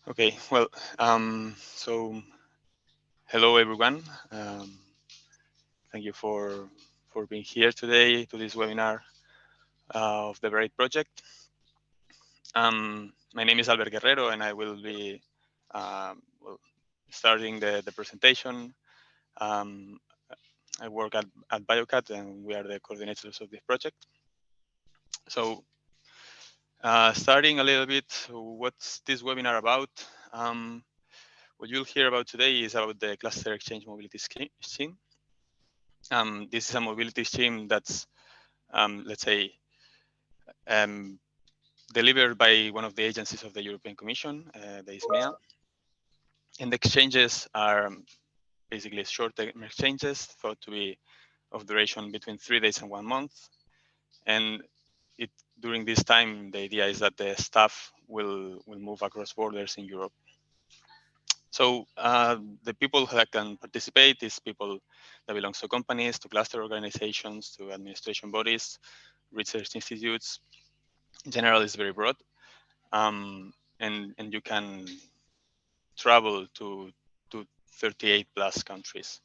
Okay, well, so hello everyone. Thank you for being here today to this webinar of the Bright project. My name is Albert Guerrero, and I will be well, starting the presentation. Um, I work at Biocat, and we are the coordinators of this project. So, starting a little bit, what's this webinar about? What you'll hear about today is about the cluster exchange mobility scheme. This is a mobility scheme that's, let's say, um, delivered by one of the agencies of the European Commission, the SMEA. And the exchanges are basically short-term exchanges thought to be of duration between 3 days and 1 month. And during this time, the idea is that the staff will move across borders in Europe. So the people that can participate is people that belong to companies, to cluster organizations, to administration bodies, research institutes. In general, it's very broad, and you can travel to 38 plus countries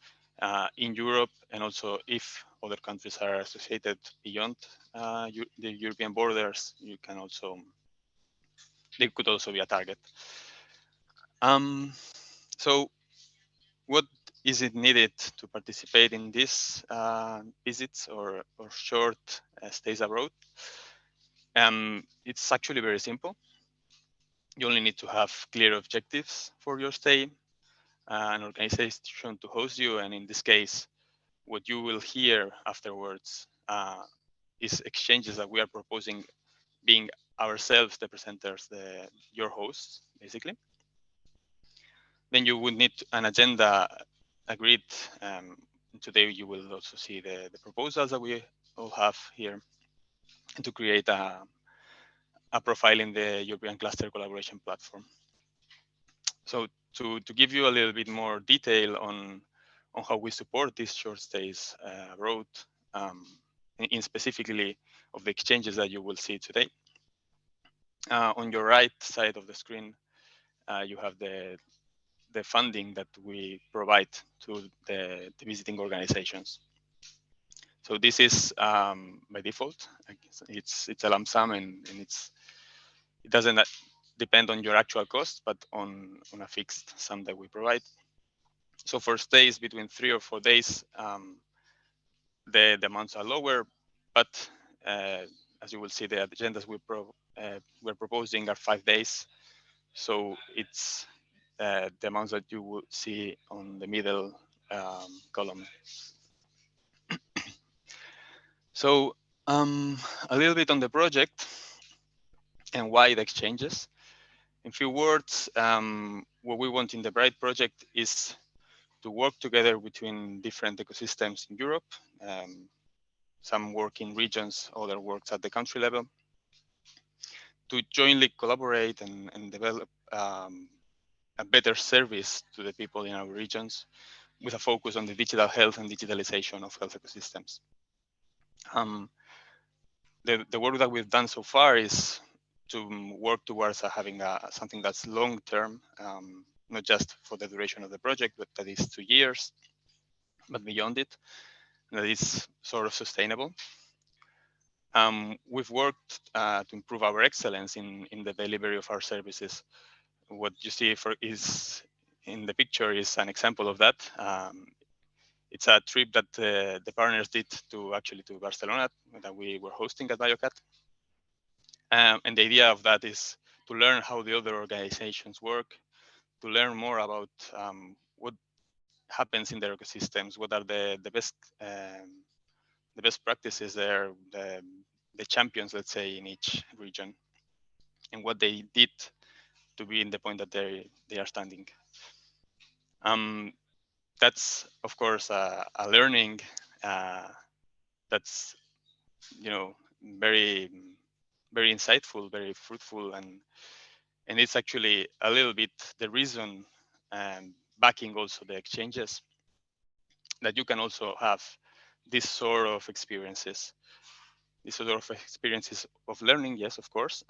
in Europe, and also if other countries are associated beyond the European borders, you can also they could also be a target. So what is it needed to participate in these visits or short stays abroad? It's actually very simple. You only need to have clear objectives for your stay, an organization to host you, and in this case, what you will hear afterwards is exchanges that we are proposing being ourselves the presenters, your hosts, basically. Then you would need an agenda agreed. Today you will also see the proposals that we all have here to create a profile in the European Cluster Collaboration Platform. So to give you a little bit more detail on how we support these short stays abroad, in specifically of the exchanges that you will see today. On your right side of the screen, you have the funding that we provide to the visiting organizations. So this is by default. It's a lump sum, and it doesn't depend on your actual cost, but on a fixed sum that we provide. So for stays between 3 or 4 days, the amounts are lower, but as you will see, the agendas we're proposing are 5 days. So it's the amounts that you will see on the middle column. So a little bit on the project and why the exchanges. In few words, what we want in the Bright project is to work together between different ecosystems in Europe. Some work in regions, other works at the country level, to jointly collaborate and develop a better service to the people in our regions with a focus on the digital health and digitalization of health ecosystems. The work that we've done so far is to work towards having something that's long-term, not just for the duration of the project, but that is 2 years, but beyond it, that is sort of sustainable. We've worked to improve our excellence in the delivery of our services. What you see is in the picture is an example of that. It's a trip that the partners did to Barcelona that we were hosting at Biocat. And the idea of that is to learn how the other organizations work, to learn more about what happens in their ecosystems, what are the best practices there, the champions, let's say, in each region, and what they did to be in the point that they are standing. That's of course a learning that's very insightful, very fruitful, and it's actually a little bit the reason backing also the exchanges, that you can also have this sort of experiences of learning, yes, of course,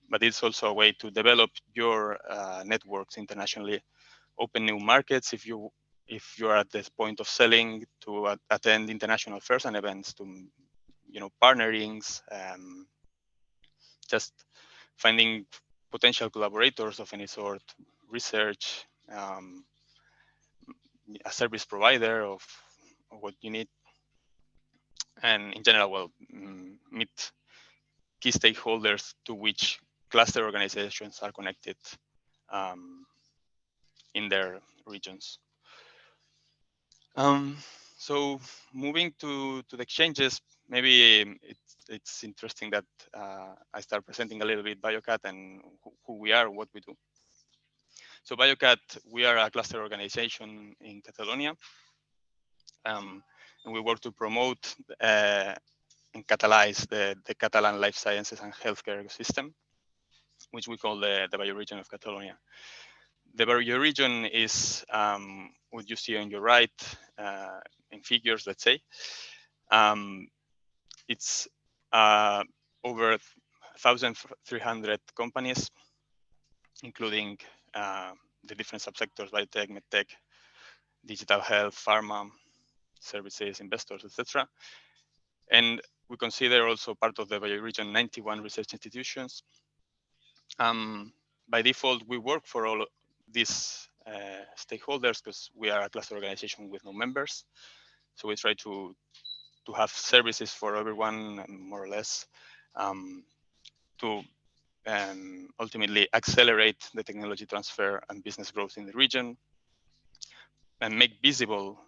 but it's also a way to develop your networks internationally, open new markets if you are at this point of selling, to attend international fairs and events, to partnerings, just finding potential collaborators of any sort, research, a service provider of what you need, and in general, well, meet key stakeholders to which cluster organizations are connected in their regions. So moving to the exchanges, maybe it's interesting that I start presenting a little bit Biocat and who we are, what we do. So Biocat, we are a cluster organization in Catalonia, and we work to promote and catalyze the Catalan life sciences and healthcare ecosystem, which we call the bioregion of Catalonia. The bioregion is what you see on your right in figures, let's say. It's over 1,300 companies, including the different subsectors, biotech, medtech, digital health, pharma, services, investors, etc. And we consider also part of the bioregion 91 research institutions. By default, we work for all these stakeholders because we are a cluster organization with no members. So we try to have services for everyone, more or less, to ultimately accelerate the technology transfer and business growth in the region, and make visible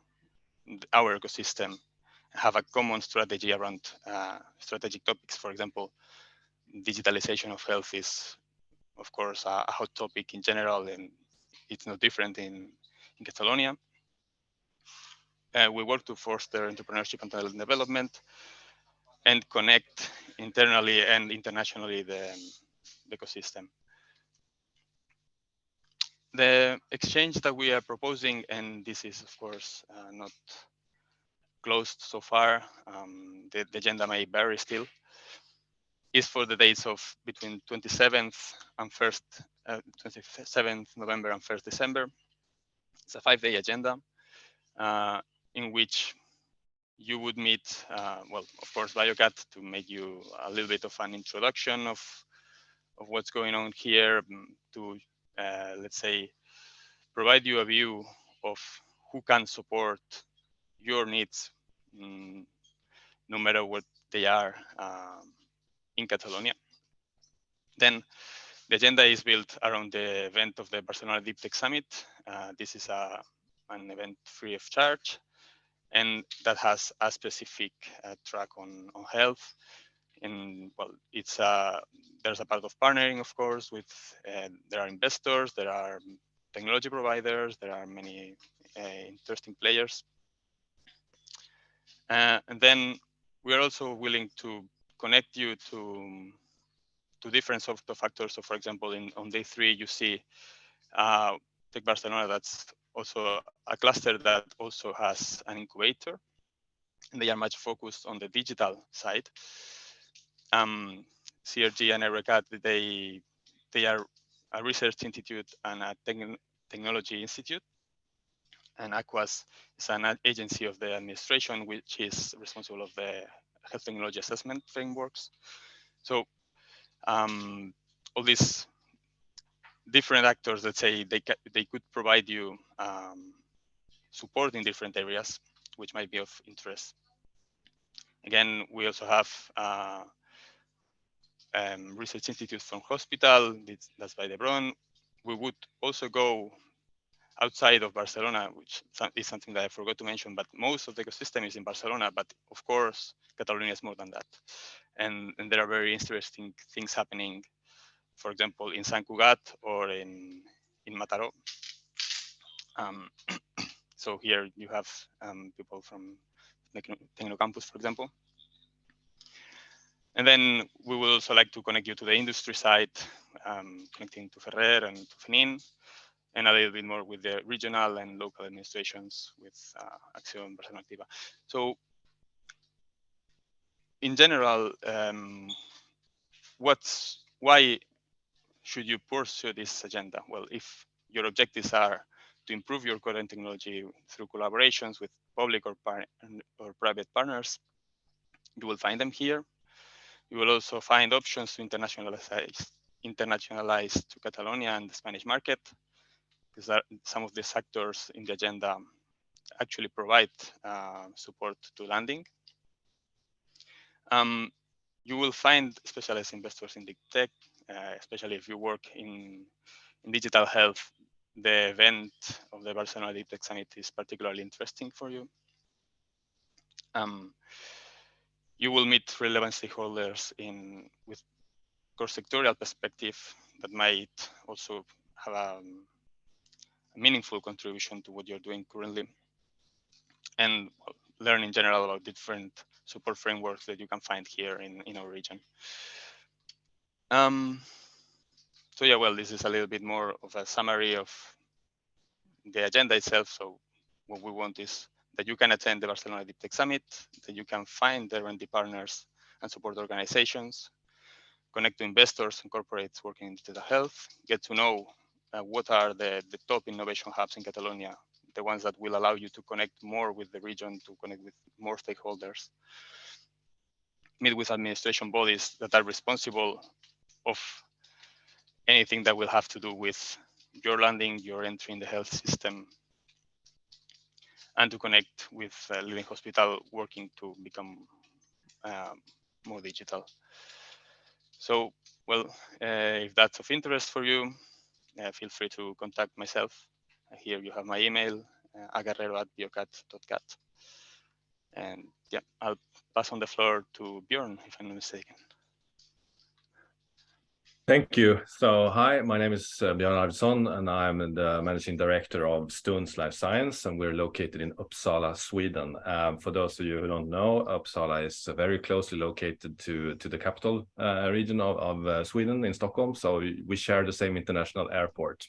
our ecosystem, have a common strategy around strategic topics. For example, digitalization of health is, of course, a hot topic in general, and it's no different in Catalonia. We work to foster entrepreneurship and talent development and connect internally and internationally the ecosystem. The exchange that we are proposing, and this is, of course, not closed so far, the agenda may vary still, is for the dates of between 27th and 27th November and 1st December. It's a 5-day agenda in which you would meet, well, of course, Biocat to make you a little bit of an introduction of what's going on here, to, let's say, provide you a view of who can support your needs, no matter what they are, in Catalonia. Then the agenda is built around the event of the Barcelona Deep Tech Summit. This is an event free of charge, and that has a specific track on health. And well, it's there's a part of partnering, of course, with there are investors, there are technology providers, there are many interesting players. And then we are also willing to connect you to different sort of factors. So for example, on day 3, you see Tech Barcelona, that's also a cluster that also has an incubator, and they are much focused on the digital side. CRG and Eurasanté, they are a research institute and a technology institute, and Aquas is an agency of the administration, which is responsible of the health technology assessment frameworks. So all these different actors, let's say, they could provide you support in different areas, which might be of interest. Again, we also have research institutes from hospital, that's by the Bron. We would also go outside of Barcelona, which is something that I forgot to mention, but most of the ecosystem is in Barcelona, but of course, Catalonia is more than that. And there are very interesting things happening, for example, in Sant Cugat or in Mataró. So here you have people from Tecnocampus, for example. And then we would also like to connect you to the industry side, connecting to Ferrer and to Fenin, and a little bit more with the regional and local administrations with Acción Barcelona Activa. So in general, why should you pursue this agenda? Well, if your objectives are to improve your current technology through collaborations with public or private partners, you will find them here. You will also find options to internationalize to Catalonia and the Spanish market, because some of the sectors in the agenda actually provide support to landing. You will find specialized investors in tech, especially if you work in digital health. The event of the Barcelona Deep Tech Summit is particularly interesting for you. You will meet relevant stakeholders with cross-sectorial perspective that might also have a meaningful contribution to what you're doing currently, and learn in general about different support frameworks that you can find here in our region. So yeah, well, this is a little bit more of a summary of the agenda itself. So what we want is that you can attend the Barcelona Deep Tech Summit, that you can find the R&D partners and support organizations, connect to investors and corporates working in digital health, get to know what are the top innovation hubs in Catalonia, the ones that will allow you to connect more with the region, to connect with more stakeholders, meet with administration bodies that are responsible of anything that will have to do with your landing, your entry in the health system, and to connect with a leading hospital working to become more digital. So, well, if that's of interest for you, feel free to contact myself. Here you have my email, aguerrero@biocat.cat. And yeah, I'll pass on the floor to Björn, if I'm not mistaken. Thank you. So, hi, my name is Björn Arvidsson, and I'm the Managing Director of Stuns Life Science, and we're located in Uppsala, Sweden. For those of you who don't know, Uppsala is very closely located to the capital region of Sweden, in Stockholm, so we share the same international airport.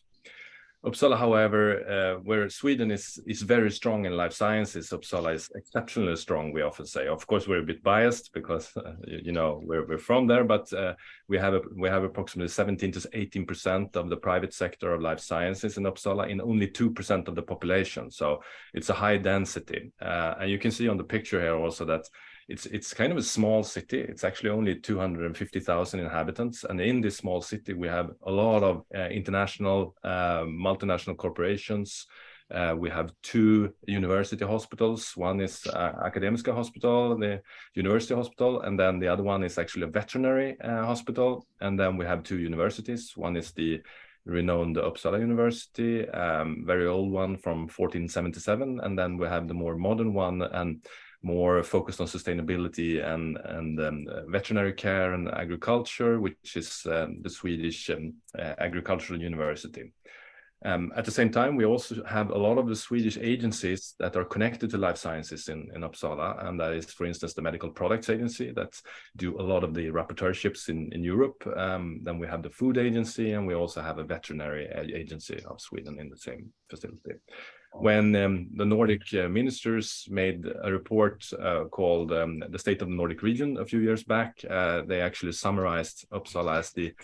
Uppsala, however, where Sweden is very strong in life sciences, Uppsala is exceptionally strong, we often say. Of course, we're a bit biased because, you know, we're from there, but we have approximately 17 to 18% of the private sector of life sciences in Uppsala in only 2% of the population. So it's a high density. And you can see on the picture here also that it's kind of a small city. It's actually only 250,000 inhabitants. And in this small city, we have a lot of international, multinational corporations. We have 2 university hospitals. One is Akademiska Hospital, the university hospital, and then the other one is actually a veterinary hospital. And then we have 2 universities. One is the renowned Uppsala University, very old one from 1477. And then we have the more modern one and more focused on sustainability and veterinary care and agriculture, which is the Swedish Agricultural University. At the same time, we also have a lot of the Swedish agencies that are connected to life sciences in Uppsala, and that is, for instance, the Medical Products Agency that do a lot of the rapporteurships in Europe. Then we have the Food Agency, and we also have a veterinary agency of Sweden in the same facility. When the Nordic ministers made a report called The State of the Nordic Region a few years back, they actually summarized Uppsala as the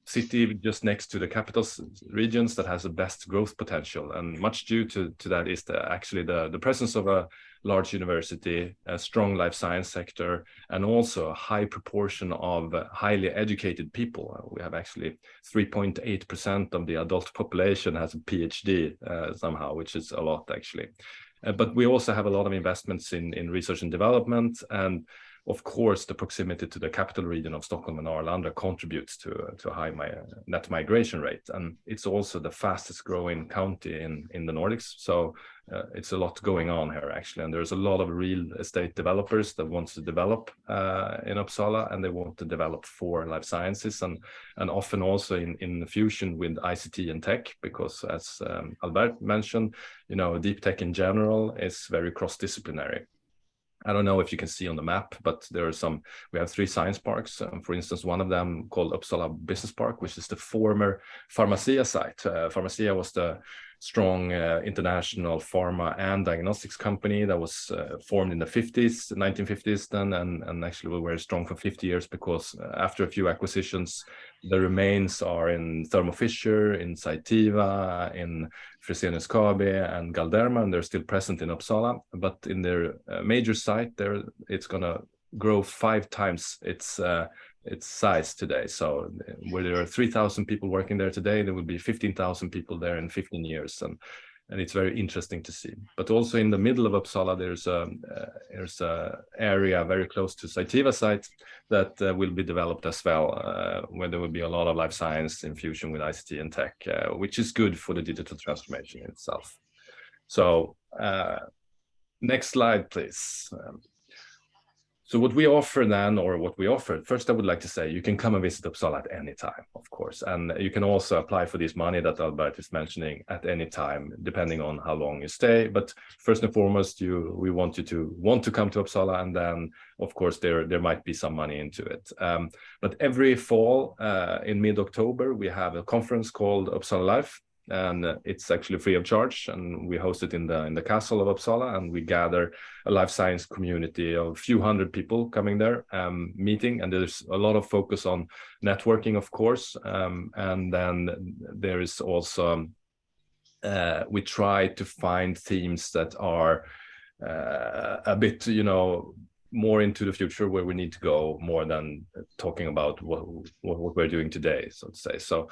city just next to the capital regions that has the best growth potential. And much due to that is actually the presence of a large university, a strong life science sector, and also a high proportion of highly educated people. We have actually 3.8% of the adult population has a PhD somehow, which is a lot actually. But we also have a lot of investments in research and development, and of course, the proximity to the capital region of Stockholm and Arlanda contributes to a high net migration rate. And it's also the fastest growing county in the Nordics. So it's a lot going on here, actually. And there's a lot of real estate developers that want to develop in Uppsala, and they want to develop for life sciences and often also in fusion with ICT and tech, because as Albert mentioned, you know, deep tech in general is very cross-disciplinary. I don't know if you can see on the map, but we have 3 science parks. For instance, one of them called Uppsala Business Park, which is the former Pharmacia site. Pharmacia was the strong international pharma and diagnostics company that was formed in the 1950s then, and actually we were very strong for 50 years because after a few acquisitions, the remains are in Thermo Fisher, in Cytiva, in Fresenius Kabi and Galderma, and they're still present in Uppsala, but in their major site there, it's gonna grow 5 times its size today. So where there are 3,000 people working there today, there will be 15,000 people there in 15 years, and it's very interesting to see. But also in the middle of Uppsala, there's a area very close to Cytiva site that will be developed as well, where there will be a lot of life science infusion with ICT and tech, which is good for the digital transformation itself. So next slide, please. So what we offer then, or what we offered, first I would like to say you can come and visit Uppsala at any time, of course. And you can also apply for this money that Albert is mentioning at any time, depending on how long you stay. But first and foremost, we want you to want to come to Uppsala, and then, of course, there might be some money into it. But every fall in mid-October, we have a conference called Uppsala Life. And it's actually free of charge, and we host it in the castle of Uppsala, and we gather a life science community of a few hundred people coming there, meeting, and there's a lot of focus on networking, of course, and then there is also we try to find themes that are a bit, more into the future, where we need to go more than talking about what we're doing today, so to say. So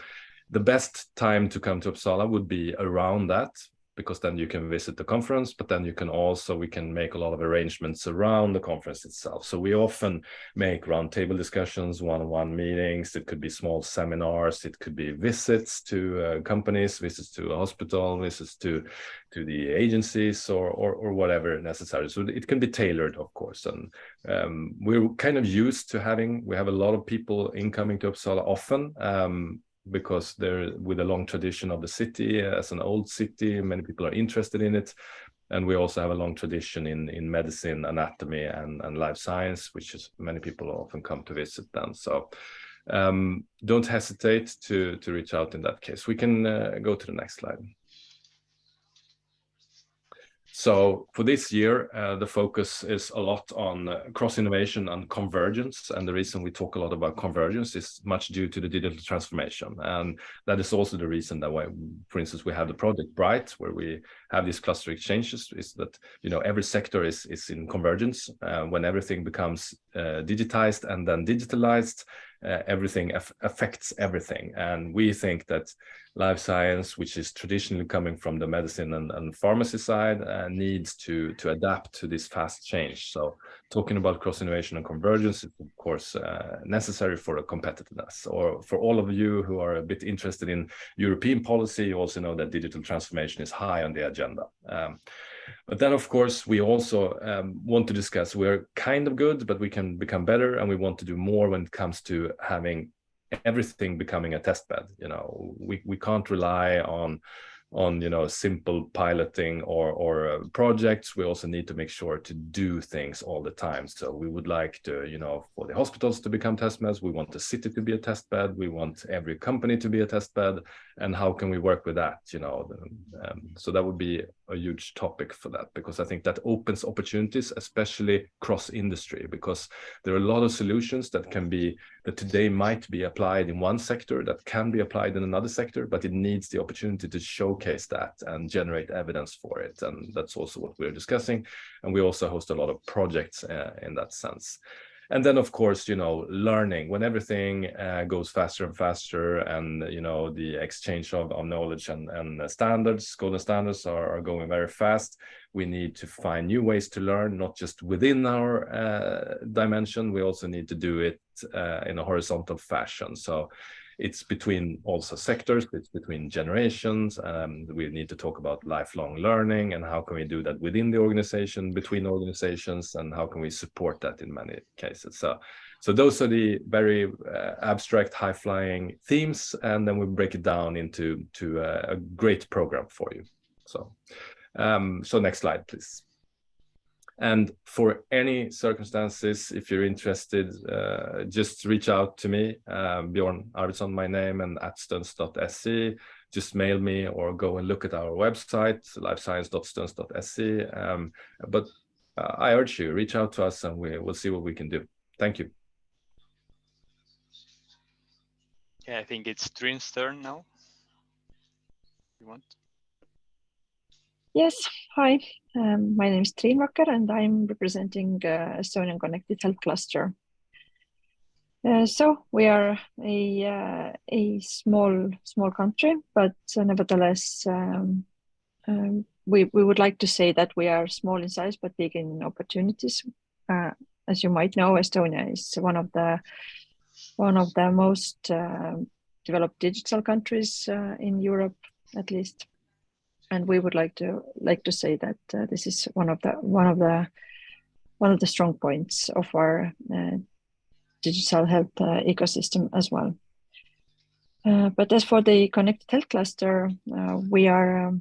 the best time to come to Uppsala would be around that, because then you can visit the conference, but then we can make a lot of arrangements around the conference itself. So we often make roundtable discussions, one-on-one meetings. It could be small seminars. It could be visits to companies, visits to a hospital, visits to the agencies, or whatever necessary. So it can be tailored, of course. And we're kind of used to we have a lot of people incoming to Uppsala often, because they're with a long tradition of the city as an old city. Many people are interested in it. And we also have a long tradition in medicine, anatomy, and life science, which is many people often come to visit then. So don't hesitate to reach out in that case. We can go to the next slide. So for this year, the focus is a lot on cross-innovation and convergence. And the reason we talk a lot about convergence is much due to the digital transformation. And that is also the reason that why, for instance, we have the project Bright, where we have these cluster exchanges, is that, every sector is in convergence. When everything becomes digitized and then digitalized, everything affects everything. And we think that life science, which is traditionally coming from the medicine and pharmacy side, needs to adapt to this fast change. So talking about cross-innovation and convergence is, of course, necessary for a competitiveness. Or for all of you who are a bit interested in European policy, you also know that digital transformation is high on the agenda. But then, of course, we also want to discuss, we're kind of good, but we can become better, and we want to do more when it comes to having everything becoming a test bed. We can't rely on simple piloting or projects. We also need to make sure to do things all the time. So we would like to, for the hospitals to become test beds. We want the city to be a test bed. We want every company to be a test bed. And how can we work with that? So that would be a huge topic for that, because I think that opens opportunities, especially cross industry, because there are a lot of solutions that today might be applied in one sector that can be applied in another sector, but it needs the opportunity to showcase that and generate evidence for it. And that's also what we're discussing. And we also host a lot of projects in that sense. And then, of course, learning, when everything goes faster and faster, and, the exchange of knowledge and standards, golden standards are going very fast. We need to find new ways to learn, not just within our dimension. We also need to do it in a horizontal fashion. So it's between also sectors, it's between generations. We need to talk about lifelong learning, and how can we do that within the organization, between organizations, and how can we support that in many cases. So those are the very abstract, high-flying themes, and then we break it down into a great program for you. So next slide, please. And for any circumstances, if you're interested, just reach out to me, Bjorn Arvidsson, my name, and at stuns.se. Just mail me or go and look at our website, lifescience.stuns.se. But I urge you, reach out to us and we'll see what we can do. Thank you. Yeah, I think it's Trin's turn now. You want? Yes, hi. My name is Trin Rocker and I'm representing Estonian Connected Health Cluster. So we are a small country, but nevertheless, we would like to say that we are small in size but big in opportunities. As you might know, Estonia is one of the most developed digital countries in Europe, at least. And we would like to say that this is one of the strong points of our digital health ecosystem as well. But as for the Connected Health Cluster, we are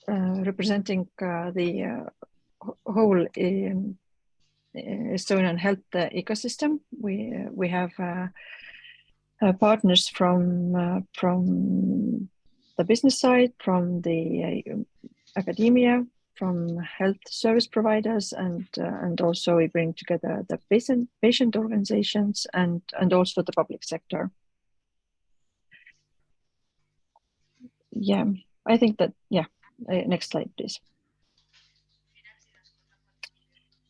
representing the whole Estonian health ecosystem. We have partners from the business side, from the academia, from health service providers, and also we bring together the patient organizations and also the public sector. Yeah, I think that, yeah, next slide, please.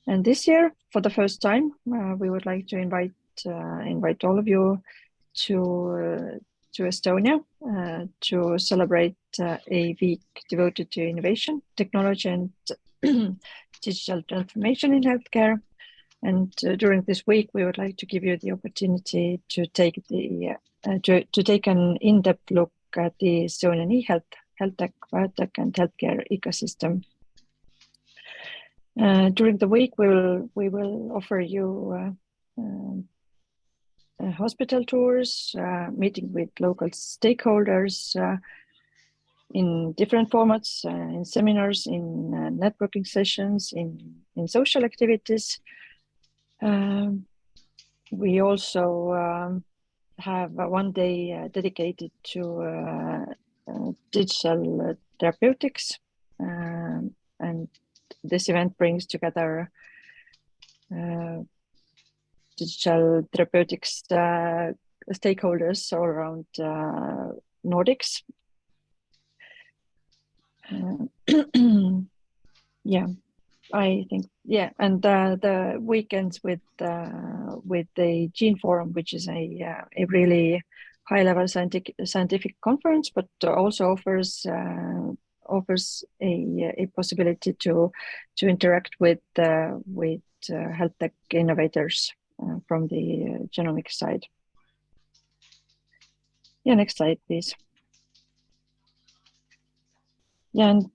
And this year, for the first time, we would like to invite all of you to Estonia to celebrate a week devoted to innovation, technology, and digital transformation in healthcare. And during this week, we would like to give you the opportunity to take an in-depth look at the Estonian e-health, Healthtech, Biotech, and healthcare ecosystem. During the week, we will offer you hospital tours, meeting with local stakeholders in different formats, in seminars, in networking sessions, in social activities. We also have one day dedicated to digital therapeutics, and this event brings together digital therapeutics stakeholders all around Nordics. Yeah, I think, yeah, and the weekends with the Gene Forum, which is a really high-level scientific conference, but also offers a possibility to interact with health tech innovators from the genomic side. Yeah, next slide, please. Yeah, and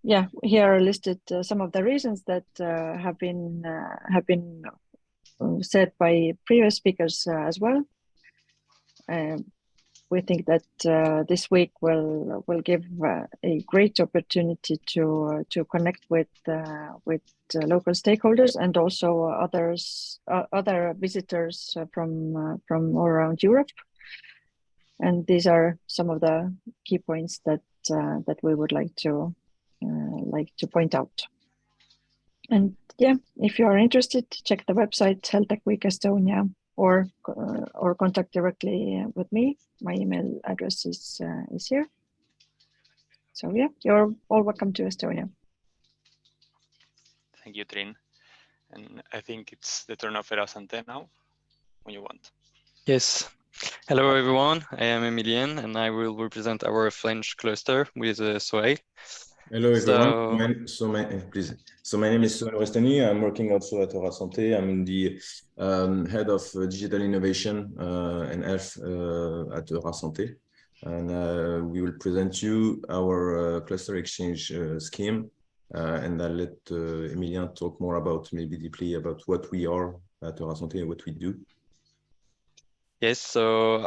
yeah, here are listed some of the reasons that have been said by previous speakers as well. We think that this week will give a great opportunity to connect with local stakeholders and also other visitors from all around Europe. And these are some of the key points that we would like to point out. And yeah, if you are interested, check the website Healthtech Week Estonia, or contact directly with me. My email address is here. So yeah, you're all welcome to Estonia. Thank you, Trin. And I think it's the turn of Eurasanté now, when you want. Yes. Hello, everyone. I am Emilien, and I will represent our French cluster with Sohail. Hello, everyone. So my name is Sohail Restani. I'm working also at Eurasanté. I'm the head of digital innovation and health at Eurasanté. And we will present you our cluster exchange scheme. And I'll let Emilien talk more about, maybe deeply, about what we are at Eurasanté and what we do. Yes, so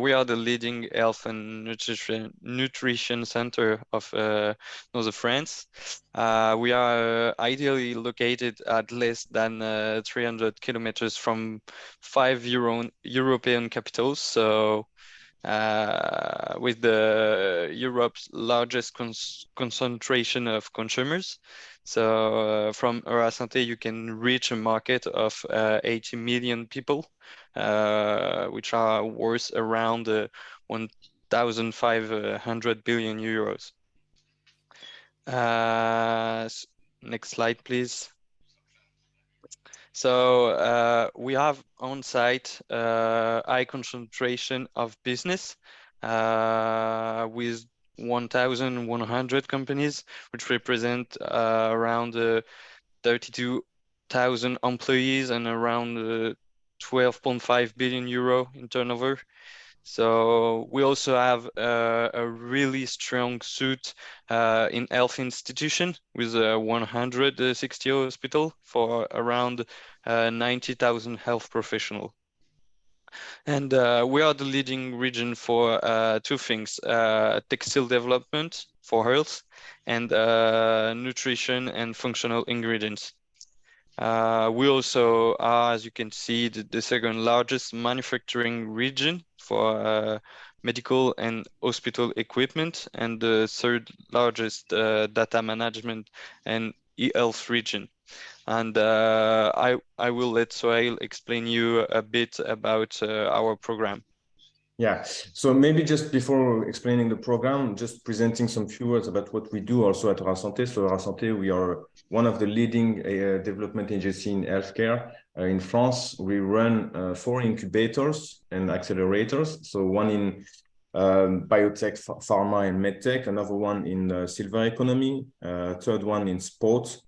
we are the leading health and nutrition center of northern France. We are ideally located at less than 300 kilometers from 5 European capitals. So with the Europe's largest concentration of consumers. So from Eurasanté, you can reach a market of 80 million people, which are worth around 1,500 billion euros. Next slide, please. So we have on-site high concentration of business with 1,100 companies, which represent around 32,000 employees and around 12.5 billion euro in turnover. So we also have a really strong suit in health institution with 160 hospital for around 90,000 health professionals. And we are the leading region for two things, textile development for health and nutrition and functional ingredients. We also are, as you can see, the second largest manufacturing region for medical and hospital equipment, and the third largest data management and e-health region. And I will let Sohail explain you a bit about our program. Yeah, so maybe just before explaining the program, just presenting some few words about what we do also at Eurasanté. So Eurasanté, we are one of the leading development agency in healthcare. In France, we run 4 incubators and accelerators. So one in biotech, pharma and medtech, another one in silver economy, third one in sport,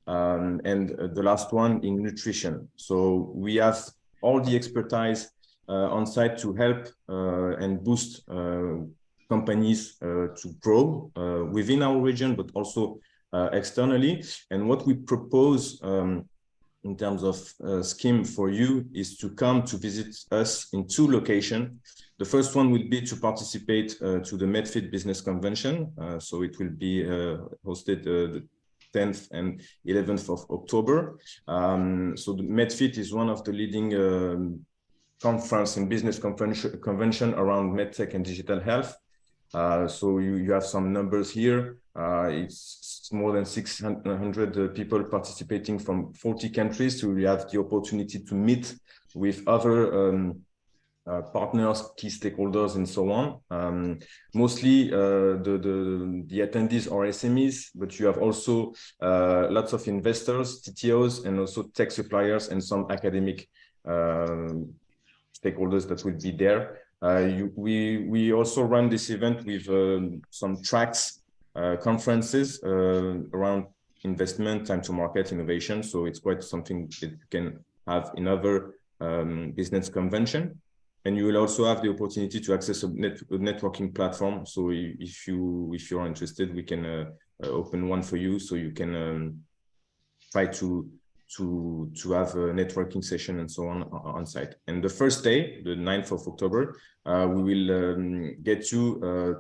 and the last one in nutrition. So we have all the expertise on site to help and boost companies to grow within our region, but also externally. And what we propose in terms of scheme for you is to come to visit us in 2 locations. The first one would be to participate to the MedFit Business Convention. So it will be hosted the 10th and 11th of October. So the MedFit is one of the leading conference and business convention around medtech and digital health. So you have some numbers here. It's more than 600 people participating from 40 countries. So we have the opportunity to meet with other partners, key stakeholders, and so on. Mostly the attendees are SMEs, but you have also lots of investors, TTOs, and also tech suppliers and some academic stakeholders that will be there. We also run this event with some tracks, conferences around investment, time to market, innovation. So it's quite something that you can have in other business convention. And you will also have the opportunity to access a networking platform. So if you're interested, we can open one for you, so you can try to have a networking session and so on site. And the first day, the 9th of October, we will get you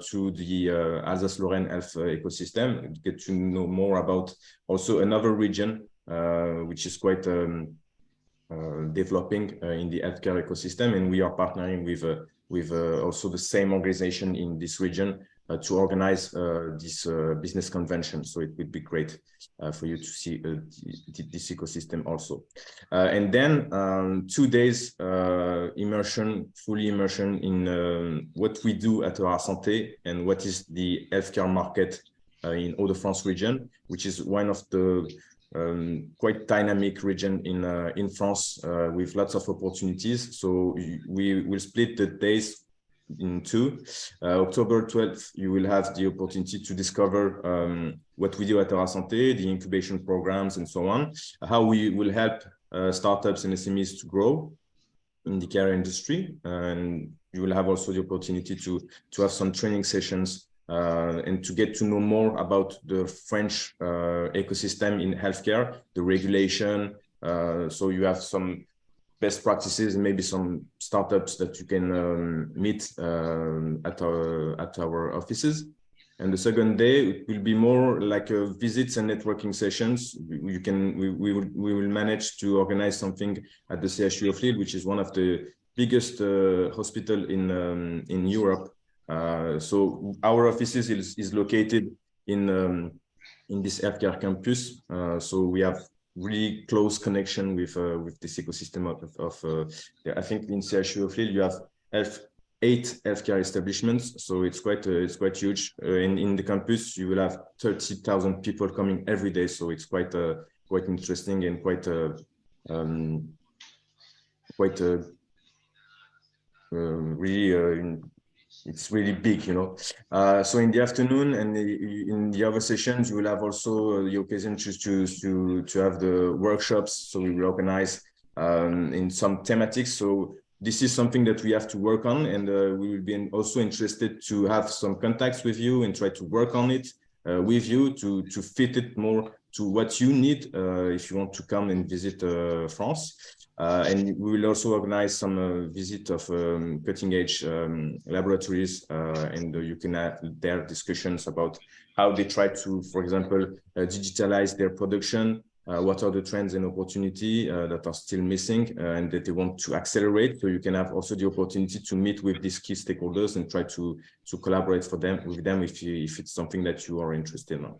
to the Alsace-Lorraine health ecosystem, get to know more about also another region, which is quite developing in the healthcare ecosystem. And we are partnering with also the same organization in this region to organize this business convention. So it would be great for you to see this ecosystem also. And then 2 days fully immersion in what we do at Eurasanté and what is the healthcare market in Hauts-de-France region, which is one of the quite dynamic region in France with lots of opportunities. So we will split the days in 2. October 12th, you will have the opportunity to discover what we do at Eurasanté, the incubation programs, and so on, how we will help startups and SMEs to grow in the care industry. And you will have also the opportunity to have some training sessions and to get to know more about the French ecosystem in healthcare, the regulation. So you have some best practices and maybe some startups that you can meet at our offices. And the second day, it will be more like visits and networking sessions. We will manage to organize something at the CHU of Lille, which is one of the biggest hospital in Europe. So our offices is located in this healthcare campus. So we have really close connection with this ecosystem of I think in CHU of Lille you have 8 healthcare establishments, so it's quite huge. In the campus, you will have 30,000 people coming every day, so it's quite interesting and really it's really big, you know. So in the afternoon and in the other sessions, you will have also the occasion to have the workshops. So we will organize in some thematics. So this is something that we have to work on, and we will be also interested to have some contacts with you and try to work on it with you to fit it more to what you need if you want to come and visit France. And we will also organize some visit of cutting-edge laboratories, and you can have their discussions about how they try to, for example, digitalize their production. What are the trends and opportunity that are still missing and that they want to accelerate? So you can have also the opportunity to meet with these key stakeholders and try to collaborate with them if it's something that you are interested in.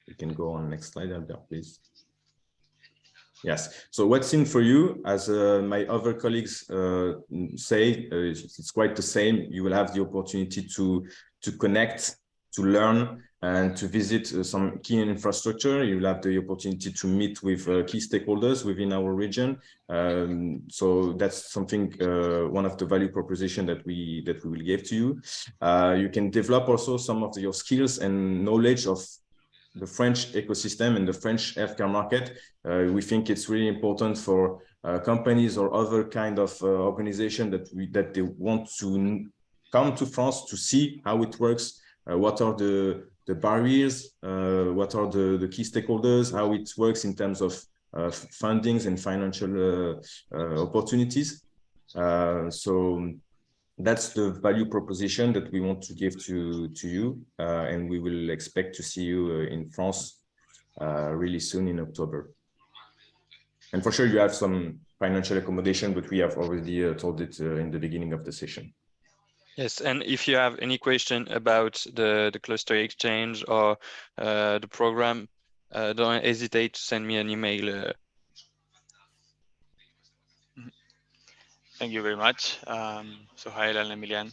You can go on next slide, Albert, please. Yes. So what's in for you, as my other colleagues say, it's quite the same. You will have the opportunity to connect, to learn, and to visit some key infrastructure. You will have the opportunity to meet with key stakeholders within our region. So that's something, one of the value proposition that we will give to you. You can develop also some of your skills and knowledge of the French ecosystem and the French healthcare market. We think it's really important for companies or other kind of organization that they want to come to France to see how it works. What are the barriers? What are the key stakeholders? How it works in terms of fundings and financial opportunities. So that's the value proposition that we want to give to you, and we will expect to see you in France really soon in October. And for sure, you have some financial accommodation, but we have already told it in the beginning of the session. Yes, and if you have any question about the cluster exchange or the program, don't hesitate to send me an email. Thank you very much, Sohail and Emilian.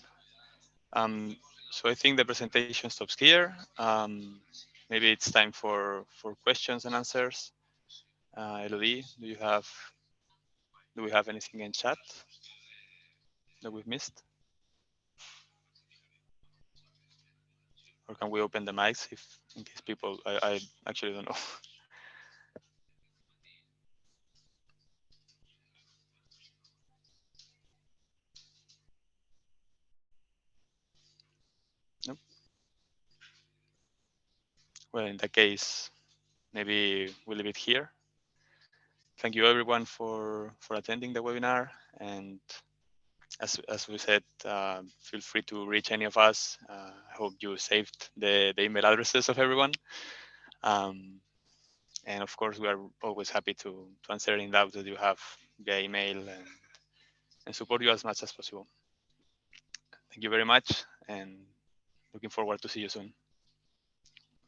So I think the presentation stops here. Maybe it's time for questions and answers. Elodie, do we have anything in chat that we've missed? Or can we open the mics in case people, I actually don't know. Nope. Well, in that case, maybe we'll leave it here. Thank you everyone for attending the webinar, and as we said, feel free to reach any of us. I hope you saved the email addresses of everyone. And of course, we are always happy to answer any doubts that you have via email and support you as much as possible. Thank you very much, and looking forward to see you soon.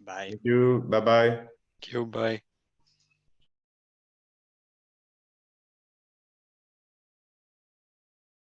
Bye. Thank you. Bye-bye. Thank you. Bye.